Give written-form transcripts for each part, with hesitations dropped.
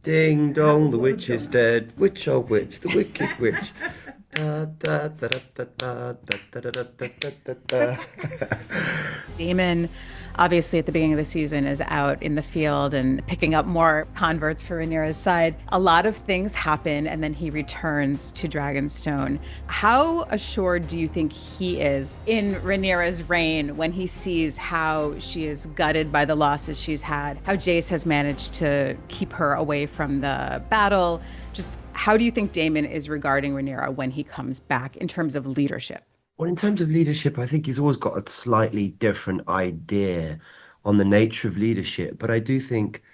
Ding dong, the witch is dead. Witch, oh witch, the wicked witch. Da, da, da, da, da, da, da, da, da, da, da, da, da. Daemon, obviously, at the beginning of the season, is out in the field and picking up more converts for Rhaenyra's side. A lot of things happen, and then he returns to Dragonstone. How assured do you think he is in Rhaenyra's reign when he sees how she is gutted by the losses she's had, how Jace has managed to keep her away from the battle? Just how do you think Daemon is regarding Rhaenyra when he comes back in terms of leadership? Well, in terms of leadership, I think he's always got a slightly different idea on the nature of leadership. But I do think,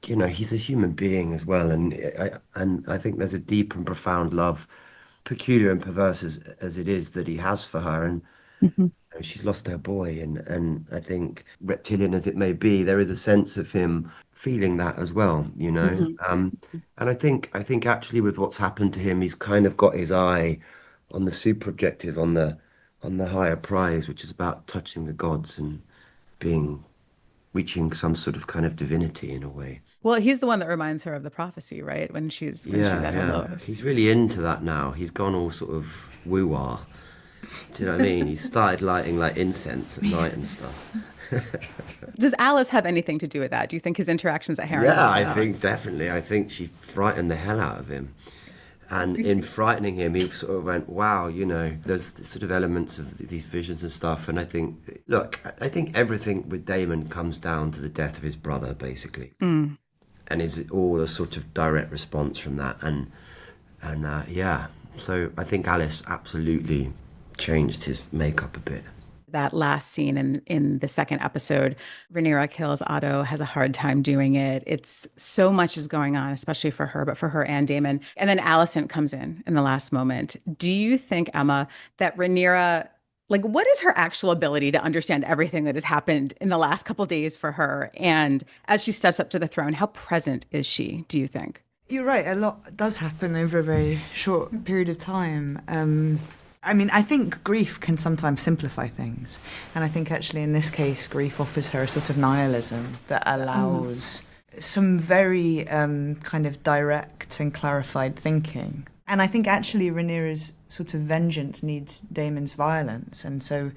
he's a human being as well, and I think there's a deep and profound love, peculiar and perverse as it is, that he has for her. And Mhm. she's lost her boy, and I think reptilian as it may be, there is a sense of him feeling that as well, you know. Mhm. And I think actually with what's happened to him, he's kind of got his eye on the super objective, on the higher prize, which is about touching the gods and being reaching some sort of kind of divinity in a way. Well, he's the one that reminds her of the prophecy, right? When she's Yeah, at her yeah. lowest. He's really into that now. He's gone all sort of woo-wah. Do you know what I mean? He's started lighting like incense at night and stuff. Does Alice have anything to do with that? Do you think his interactions at Harrenhal? Yeah, I think definitely. I think she frightened the hell out of him. And in frightening him, he sort of went, wow, there's sort of elements of these visions and stuff. And I think, look, I think everything with Daemon comes down to the death of his brother, basically. And is all a sort of direct response from that. And yeah, so I think Alice absolutely changed his makeup a bit. That last scene in the second episode, Rhaenyra kills Otto, has a hard time doing it. It's so much is going on, especially for her, but for her and Daemon. And then Alicent comes in the last moment. Do you think, Emma, that Rhaenyra, like, what is her actual ability to understand everything that has happened in the last couple days for her? And as she steps up to the throne, how present is she, do you think? You're right, a lot does happen over a very short period of time. I think grief can sometimes simplify things. And I think actually in this case, grief offers her a sort of nihilism that allows some very kind of direct and clarified thinking. And I think actually Rhaenyra's sort of vengeance needs Daemon's violence. And so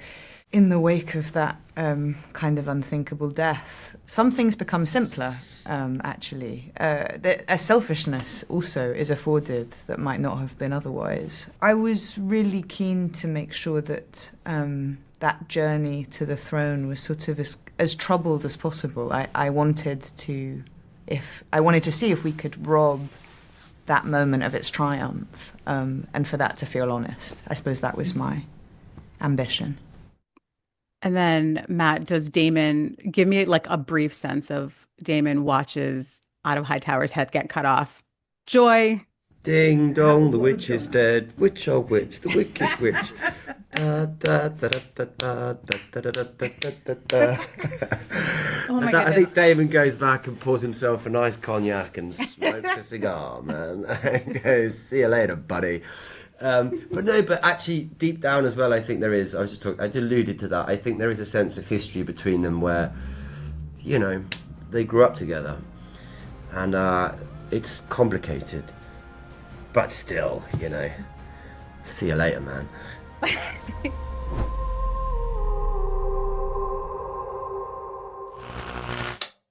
in the wake of that kind of unthinkable death, some things become simpler, actually. A selfishness also is afforded that might not have been otherwise. I was really keen to make sure that that journey to the throne was sort of as troubled as possible. I wanted to see if we could rob that moment of its triumph, and for that to feel honest. I suppose that was my ambition. And then, Matt, does Daemon give me like a brief sense of Daemon watches Otto Hightower's head get cut off? Joy. Ding dong, the witch is dead. Witch, oh witch, the wicked witch. Da, da, da, da, da, da, da, da, da, da, da, da. Oh my I think goodness. Damon goes back and pours himself a nice cognac and smokes a cigar, man. And goes, see you later, buddy. But actually, deep down as well, I think there is. I alluded to that. I think there is a sense of history between them where, they grew up together, and it's complicated, but still, see you later, man.